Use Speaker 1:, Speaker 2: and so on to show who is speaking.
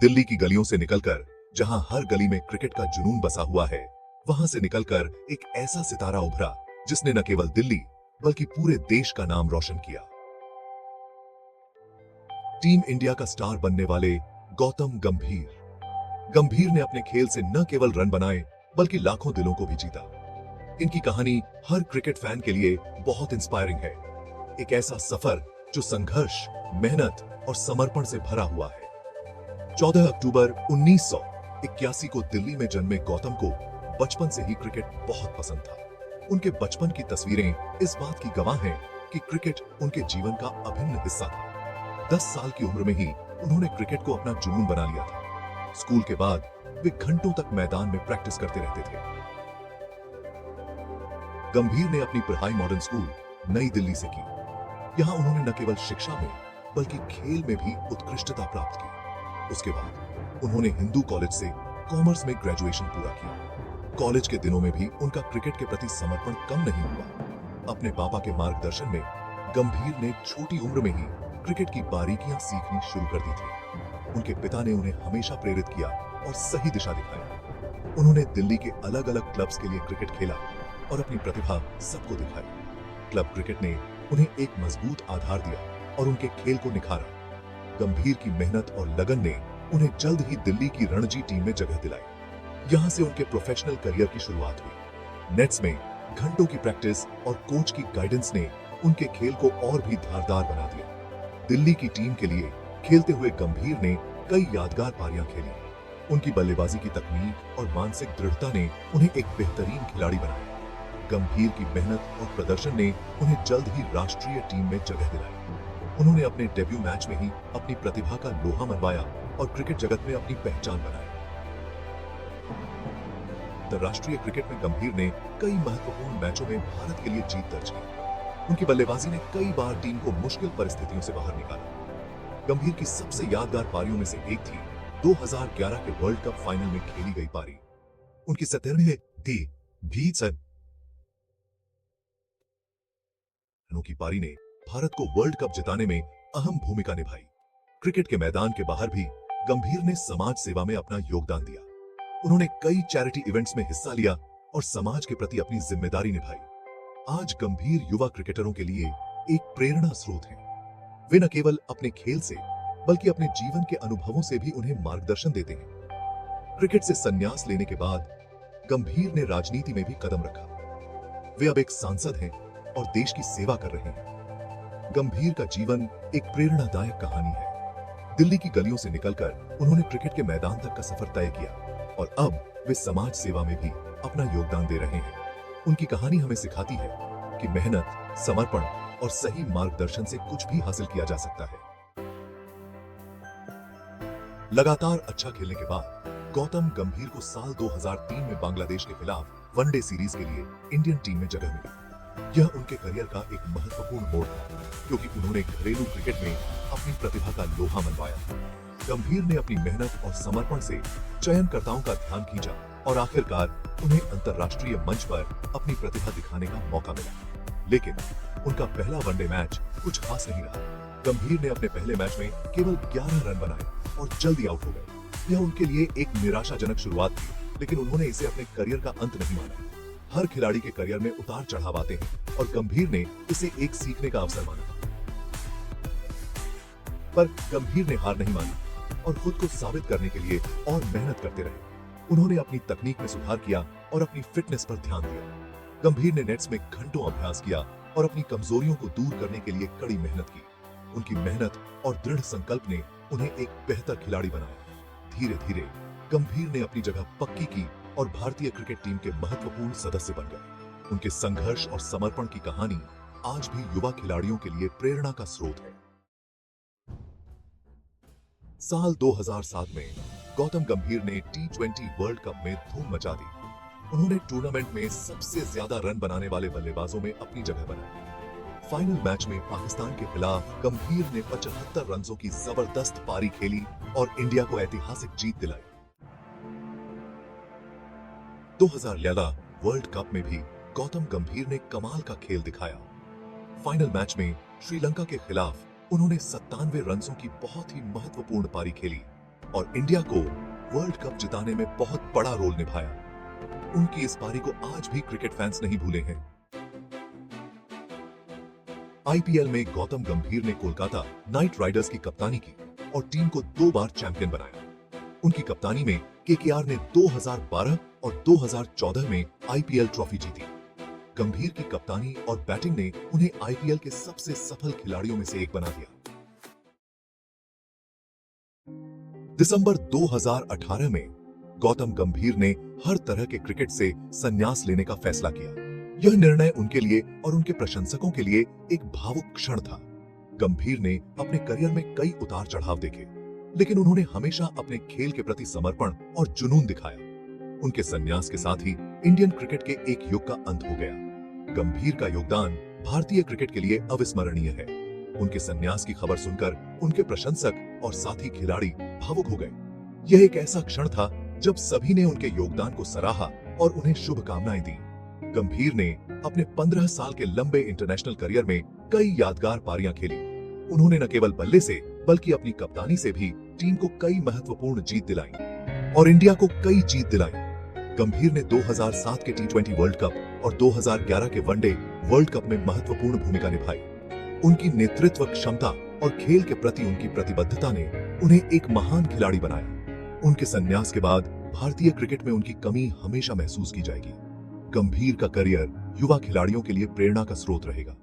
Speaker 1: दिल्ली की गलियों से निकलकर, जहां हर गली में क्रिकेट का जुनून बसा हुआ है, वहां से निकलकर एक ऐसा सितारा उभरा जिसने न केवल दिल्ली बल्कि पूरे देश का नाम रोशन किया। टीम इंडिया का स्टार बनने वाले गौतम गंभीर। गंभीर ने अपने खेल से न केवल रन बनाए बल्कि लाखों दिलों को भी जीता। इनकी कहानी हर क्रिकेट फैन के लिए बहुत इंस्पायरिंग है। एक ऐसा सफर जो संघर्ष, मेहनत और समर्पण से भरा हुआ है। 14 अक्टूबर 1981 को दिल्ली में जन्मे गौतम को बचपन से ही क्रिकेट बहुत पसंद था। उनके बचपन की तस्वीरें इस बात की गवाह हैं कि क्रिकेट उनके जीवन का अभिन्न हिस्सा था। 10 साल की उम्र में ही उन्होंने क्रिकेट को अपना जुनून बना लिया था। स्कूल के बाद वे घंटों तक मैदान में प्रैक्टिस करते रहते थे। गंभीर ने अपनी पढ़ाई मॉडर्न स्कूल नई दिल्ली से की। यहां उन्होंने न केवल शिक्षा में बल्कि खेल में भी उत्कृष्टता प्राप्त की। उसके बाद उन्होंने हिंदू कॉलेज से कॉमर्स में ग्रेजुएशन पूरा किया। कॉलेज के दिनों में भी उनका क्रिकेट के प्रति समर्पण कम नहीं हुआ। अपने पापा के मार्गदर्शन में गंभीर ने छोटी उम्र में ही क्रिकेट की बारीकियां सीखनी शुरू कर दी थी। उनके पिता ने उन्हें हमेशा प्रेरित किया और सही दिशा दिखाई। उन्होंने दिल्ली के अलग अलग क्लब्स के लिए क्रिकेट खेला और अपनी प्रतिभा सबको दिखाई। क्लब क्रिकेट ने उन्हें एक मजबूत आधार दिया और उनके खेल को निखारा। गंभीर की मेहनत और लगन ने उन्हें जल्द ही दिल्ली की रणजी टीम में जगह दिलाई। यहां से उनके प्रोफेशनल करियर की शुरुआत हुई। नेट्स में घंटों की प्रैक्टिस और कोच की गाइडेंस ने उनके खेल को और भी धारदार बना दिया। दिल्ली की टीम के लिए खेलते हुए गंभीर ने कई यादगार पारियां खेली। उनकी बल्लेबाजी की तकनीक और मानसिक दृढ़ता ने उन्हें एक बेहतरीन खिलाड़ी बनाया। गंभीर की मेहनत और प्रदर्शन ने उन्हें जल्द ही राष्ट्रीय टीम में जगह दिलाई। उन्होंने अपने डेब्यू मैच में ही अपनी प्रतिभा का लोहा मनवाया और क्रिकेट जगत में अपनी पहचान बनाई। अंतर्राष्ट्रीय क्रिकेट में गंभीर ने कई महत्वपूर्ण मैचों में भारत के लिए जीत दर्ज की। उनकी बल्लेबाजी ने कई बार टीम को मुश्किल परिस्थितियों से बाहर निकाला। गंभीर की सबसे यादगार पारियों में से एक थी 2011 के वर्ल्ड कप फाइनल में खेली गई पारी। उनकी 17वीं की पारी ने भारत को वर्ल्ड कप जिताने में अहम भूमिका निभाई। क्रिकेट के मैदान के बाहर भी गंभीर ने समाज सेवा में अपना योगदान दिया। उन्होंने कई चैरिटी इवेंट्स में हिस्सा लिया और समाज के प्रति अपनी जिम्मेदारी निभाई। आज गंभीर युवा क्रिकेटरों के लिए एक प्रेरणा स्रोत हैं। वे न केवल अपने खेल से बल्कि अपने जीवन के अनुभवों से भी उन्हें मार्गदर्शन देते हैं। क्रिकेट से संन्यास लेने के बाद गंभीर ने राजनीति में भी कदम रखा। वे अब एक सांसद हैं और देश की सेवा कर रहे हैं। गंभीर का जीवन एक प्रेरणादायक कहानी है। दिल्ली की गलियों से निकलकर उन्होंने क्रिकेट के मैदान तक का सफर तय किया और अब वे समाज सेवा में भी अपना योगदान दे रहे हैं। उनकी कहानी हमें सिखाती है कि मेहनत, समर्पण और सही मार्गदर्शन से कुछ भी हासिल किया जा सकता है। लगातार अच्छा खेलने के बाद गौतम गंभीर को साल 2003 में बांग्लादेश के खिलाफ वनडे सीरीज के लिए इंडियन टीम में जगह मिली। यह उनके करियर का एक महत्वपूर्ण मोड़ था क्योंकि उन्होंने घरेलू क्रिकेट में अपनी प्रतिभा का लोहा मनवाया। गंभीर ने अपनी मेहनत और समर्पण से चयनकर्ताओं का ध्यान खींचा और आखिरकार उन्हें अंतर्राष्ट्रीय मंच पर अपनी प्रतिभा दिखाने का मौका मिला। लेकिन उनका पहला वनडे मैच कुछ खास नहीं रहा। गंभीर ने अपने पहले मैच में केवल 11 रन बनाए और जल्दी आउट हो गए। यह उनके लिए एक निराशाजनक शुरुआत थी, लेकिन उन्होंने इसे अपने करियर का अंत नहीं माना। हर खिलाड़ी के करियर में उतार चढ़ाव आते हैं और गंभीर ने इसे एक सीखने का अवसर माना। पर गंभीर ने हार नहीं मानी और खुद को साबित करने के लिए और मेहनत करते रहे। उन्होंने अपनी तकनीक में सुधार किया और अपनी फिटनेस पर ध्यान दिया। गंभीर ने नेट्स में घंटों अभ्यास किया और अपनी कमजोरियों को दूर करने के लिए कड़ी मेहनत की। उनकी मेहनत और दृढ़ संकल्प ने उन्हें एक बेहतर खिलाड़ी बनाया। धीरे धीरे गंभीर ने अपनी जगह पक्की की और भारतीय क्रिकेट टीम के महत्वपूर्ण सदस्य बन गए। उनके संघर्ष और समर्पण की कहानी आज भी युवा खिलाड़ियों के लिए प्रेरणा का स्रोत है। साल 2007 में गौतम गंभीर ने T20 वर्ल्ड कप में धूम मचा दी। उन्होंने टूर्नामेंट में सबसे ज्यादा रन बनाने वाले बल्लेबाजों में अपनी जगह बनाई। फाइनल मैच में पाकिस्तान के खिलाफ गंभीर ने 75 रनों की जबरदस्त पारी खेली और इंडिया को ऐतिहासिक जीत दिलाई। 2011 वर्ल्ड कप में भी गौतम गंभीर ने कमाल का खेल दिखाया। फाइनल मैच में श्रीलंका के खिलाफ उन्होंने 97 रनों की बहुत ही महत्वपूर्ण पारी खेली और इंडिया को वर्ल्ड कप जिताने में बहुत बड़ा रोल निभाया। उनकी इस पारी को आज भी क्रिकेट फैंस नहीं भूले हैं। आईपीएल में गौतम गंभीर ने कोलकाता नाइट राइडर्स की कप्तानी की और टीम को 2 बार चैंपियन बनाया। उनकी कप्तानी में केकेआर ने 2012 और 2014 में आईपीएल ट्रॉफी जीती। गंभीर की कप्तानी और बैटिंग ने उन्हें आईपीएल के सबसे सफल खिलाड़ियों में से एक बना दिया। दिसंबर 2018 में गौतम गंभीर ने हर तरह के क्रिकेट से संन्यास लेने का फैसला किया। यह निर्णय उनके लिए और उनके प्रशंसकों के लिए एक भावुक क्षण था। गंभीर ने अपने करियर में कई उतार चढ़ाव देखे, लेकिन उन्होंने हमेशा अपने खेल के प्रति समर्पण और जुनून दिखाया। उनके संन्यास के साथ ही इंडियन क्रिकेट के एक युग का अंत हो गया। गंभीर का योगदान भारतीय क्रिकेट के लिए अविस्मरणीय है। उनके संन्यास की खबर सुनकर उनके प्रशंसक और साथी खिलाड़ी भावुक हो गए। यह एक ऐसा क्षण था जब सभी ने उनके योगदान को सराहा और उन्हें शुभकामनाएं दी। गंभीर ने अपने 15 साल के लंबे इंटरनेशनल करियर में कई यादगार पारियां खेली। उन्होंने न केवल बल्ले से बल्कि अपनी कप्तानी से भी टीम को कई महत्वपूर्ण जीत दिलाई और इंडिया को कई जीत दिलाई। गंभीर ने 2007 के टी20 वर्ल्ड कप और 2011 के वनडे वर्ल्ड कप में महत्वपूर्ण भूमिका निभाई। उनकी नेतृत्व क्षमता और खेल के प्रति उनकी प्रतिबद्धता ने उन्हें एक महान खिलाड़ी बनाया। उनके संन्यास के बाद भारतीय क्रिकेट में उनकी कमी हमेशा महसूस की जाएगी। गंभीर का करियर युवा खिलाड़ियों के लिए प्रेरणा का स्रोत रहेगा।